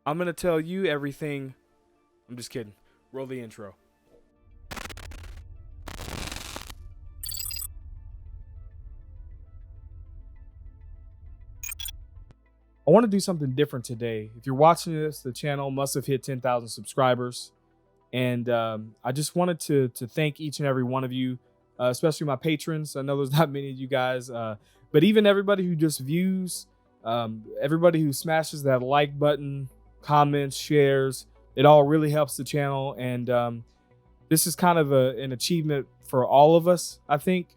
I'm going to tell you everything. I'm just kidding. Roll the intro. I want to do something different today. If you're watching this, the channel must have hit 10,000 subscribers. And I just wanted to thank each and every one of you, especially my patrons. I know there's not many of you guys, but even everybody who just views, everybody who smashes that like button, comments, shares, it all really helps the channel. And this is kind of an achievement for all of us, I think.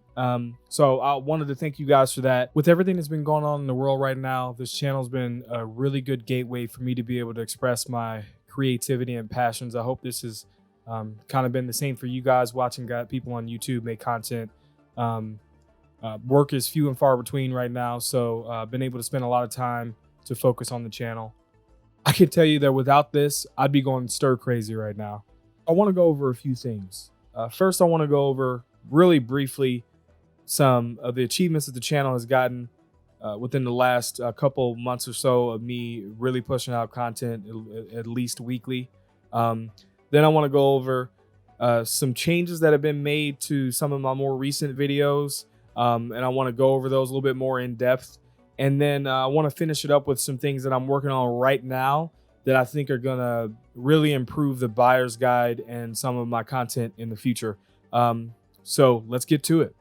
So I wanted to thank you guys for that. With everything that's been going on in the world right now, this channel's been a really good gateway for me to be able to express my creativity and passions. I hope this has kind of been the same for you guys watching people on YouTube make content. Work is few and far between right now, so I've been able to spend a lot of time to focus on the channel. I can tell you that without this, I'd be going stir crazy right now. I want to go over a few things. First, I want to go over really briefly some of the achievements that the channel has gotten within the last couple months or so of me really pushing out content at least weekly. Then I want to go over some changes that have been made to some of my more recent videos. And I want to go over those a little bit more in depth. And then I want to finish it up with some things that I'm working on right now that I think are going to really improve the buyer's guide and some of my content in the future. So let's get to it.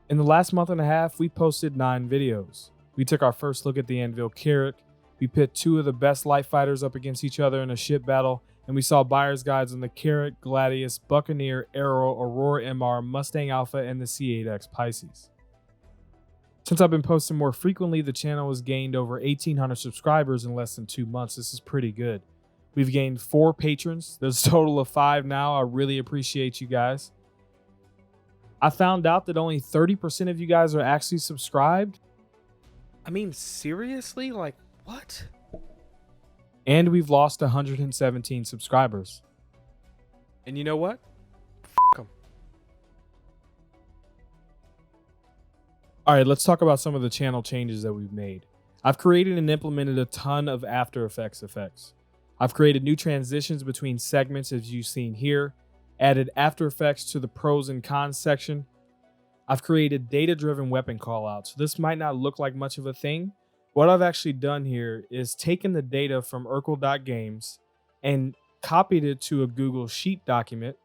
In the last month and a half, we posted 9 videos. We took our first look at the Anvil Carrack. We pit 2 of the best light fighters up against each other in a ship battle, and we saw buyer's guides on the Carrack, Gladius, Buccaneer, Arrow, Aurora MR, Mustang Alpha, and the C8X Pisces. Since I've been posting more frequently, the channel has gained over 1,800 subscribers in less than 2 months. This is pretty good. We've gained 4 patrons. There's a total of 5 now. I really appreciate you guys. I found out that only 30% of you guys are actually subscribed. I mean, seriously? Like, what? And we've lost 117 subscribers. And you know what? F them. All right, let's talk about some of the channel changes that we've made. I've created and implemented a ton of After Effects effects. I've created new transitions between segments, as you've seen here. Added After Effects to the pros and cons section. I've created data-driven weapon callouts. This might not look like much of a thing. What I've actually done here is taken the data from Urkel.games and copied it to a Google Sheet document.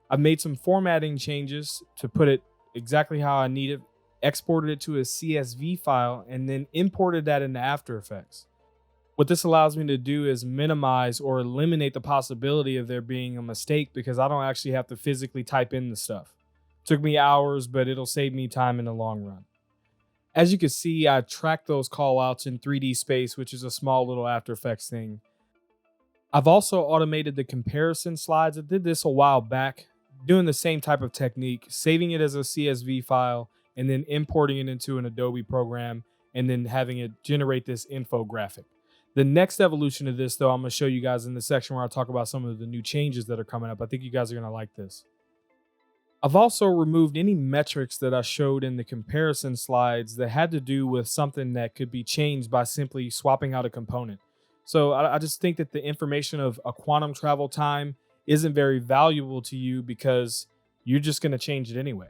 I've made some formatting changes to put it exactly how I need it, exported it to a CSV file, and then imported that into After Effects. What this allows me to do is minimize or eliminate the possibility of there being a mistake because I don't actually have to physically type in the stuff. It took me hours, but it'll save me time in the long run. As you can see, I tracked those callouts in 3D Space, which is a small little After Effects thing. I've also automated the comparison slides. I did this a while back, doing the same type of technique, saving it as a CSV file, and then importing it into an Adobe program, and then having it generate this infographic. The next evolution of this, though, I'm going to show you guys in the section where I talk about some of the new changes that are coming up. I think you guys are going to like this. I've also removed any metrics that I showed in the comparison slides that had to do with something that could be changed by simply swapping out a component. So I just think that the information of a quantum travel time isn't very valuable to you because you're just going to change it anyway.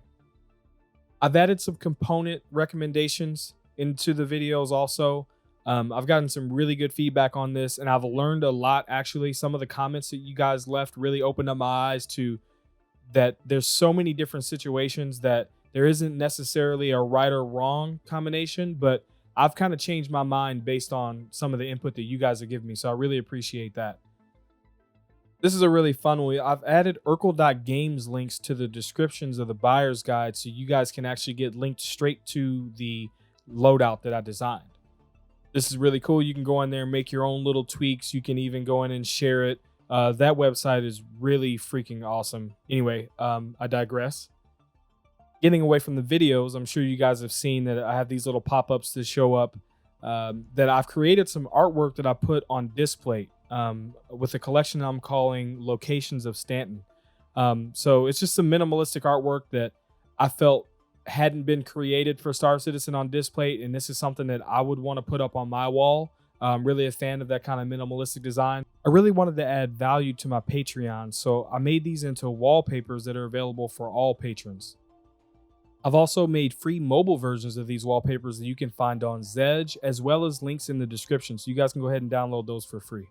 I've added some component recommendations into the videos also. I've gotten some really good feedback on this, and I've learned a lot. Actually, some of the comments that you guys left really opened up my eyes to that there's so many different situations that there isn't necessarily a right or wrong combination, but I've kind of changed my mind based on some of the input that you guys are giving me. So I really appreciate that. This is a really fun one. I've added Urkel.games links to the descriptions of the buyer's guide so you guys can actually get linked straight to the loadout that I designed. This is really cool. You can go in there and make your own little tweaks. You can even go in and share it. That website is really freaking awesome. Anyway, I digress. Getting away from the videos, I'm sure you guys have seen that I have these little pop-ups that show up that I've created some artwork that I put on display with a collection I'm calling Locations of Stanton. So it's just some minimalistic artwork that I felt hadn't been created for Star Citizen on display, and this is something that I would want to put up on my wall. I'm really a fan of that kind of minimalistic design. I really wanted to add value to my Patreon, so I made these into wallpapers that are available for all patrons. I've also made free mobile versions of these wallpapers that you can find on Zedge, as well as links in the description, so you guys can go ahead and download those for free.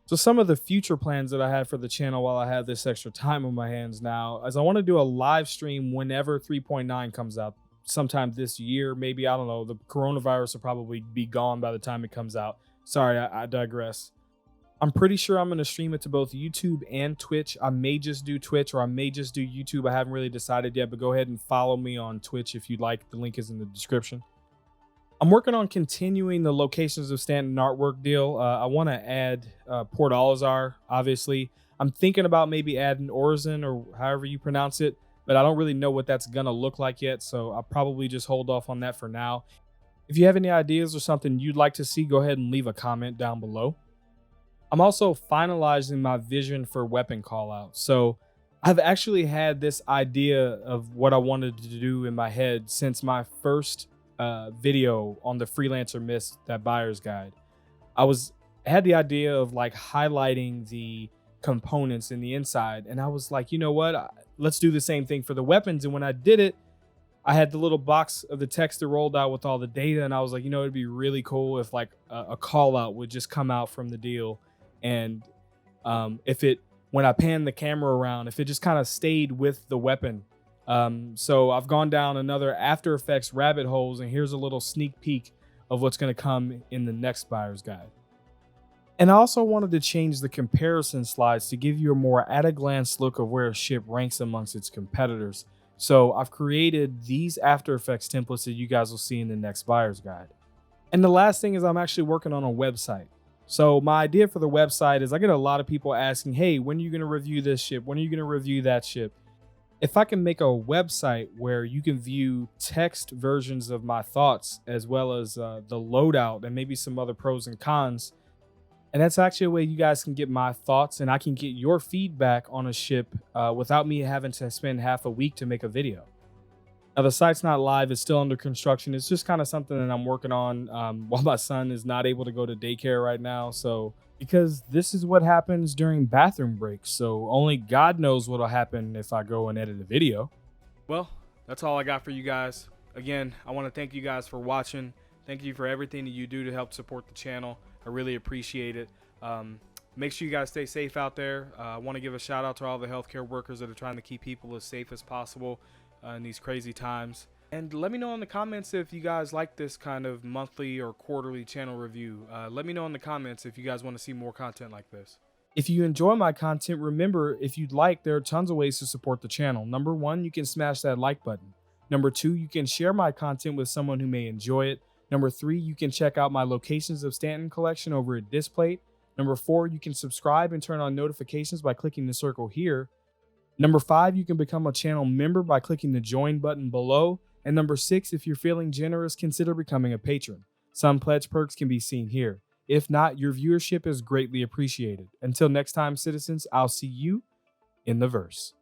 So some of the future plans that I have for the channel while I have this extra time on my hands now is I want to do a live stream whenever 3.9 comes out, sometime this year, maybe. I don't know. The coronavirus will probably be gone by the time it comes out. Sorry, I digress. I'm pretty sure I'm going to stream it to both YouTube and Twitch. I may just do Twitch or I may just do YouTube. I haven't really decided yet, but go ahead and follow me on Twitch if you'd like. The link is in the description. I'm working on continuing the Locations of Stanton artwork deal. I want to add Port Alizar, obviously. I'm thinking about maybe adding Orzin or however you pronounce it, but I don't really know what that's going to look like yet, so I'll probably just hold off on that for now. If you have any ideas or something you'd like to see, go ahead and leave a comment down below. I'm also finalizing my vision for weapon callout. So I've actually had this idea of what I wanted to do in my head since my first video on the Freelancer Mist, that buyer's guide. I had the idea of like highlighting the components in the inside, and I was like, you know what, let's do the same thing for the weapons. And when I did it, I had the little box of the text that rolled out with all the data, and I was like, you know, it'd be really cool if like a call out would just come out from the deal, and if it, when I pan the camera around, if it just kind of stayed with the weapon. So I've gone down another After Effects rabbit holes, and here's a little sneak peek of what's going to come in the next buyer's guide. And I also wanted to change the comparison slides to give you a more at-a-glance look of where a ship ranks amongst its competitors. So I've created these After Effects templates that you guys will see in the next buyer's guide. And the last thing is I'm actually working on a website. So my idea for the website is I get a lot of people asking, hey, when are you going to review this ship? When are you going to review that ship? If I can make a website where you can view text versions of my thoughts as well as the loadout and maybe some other pros and cons, and that's actually a way you guys can get my thoughts and I can get your feedback on a ship without me having to spend half a week to make a video. Now, the site's not live. It's still under construction. It's just kind of something that I'm working on while my son is not able to go to daycare right now. So, because this is what happens during bathroom breaks. So only God knows what'll happen if I go and edit a video. Well, that's all I got for you guys. Again, I want to thank you guys for watching. Thank you for everything that you do to help support the channel. I really appreciate it. Make sure you guys stay safe out there. I want to give a shout out to all the healthcare workers that are trying to keep people as safe as possible in these crazy times. And let me know in the comments if you guys like this kind of monthly or quarterly channel review. Let me know in the comments if you guys want to see more content like this. If you enjoy my content, remember, if you'd like, there are tons of ways to support the channel. Number one, you can smash that like button. Number two, you can share my content with someone who may enjoy it. Number three, you can check out my Locations of Stanton collection over at Displate. Number four, you can subscribe and turn on notifications by clicking the circle here. Number five, you can become a channel member by clicking the join button below. And number six, if you're feeling generous, consider becoming a patron. Some pledge perks can be seen here. If not, your viewership is greatly appreciated. Until next time, citizens, I'll see you in the verse.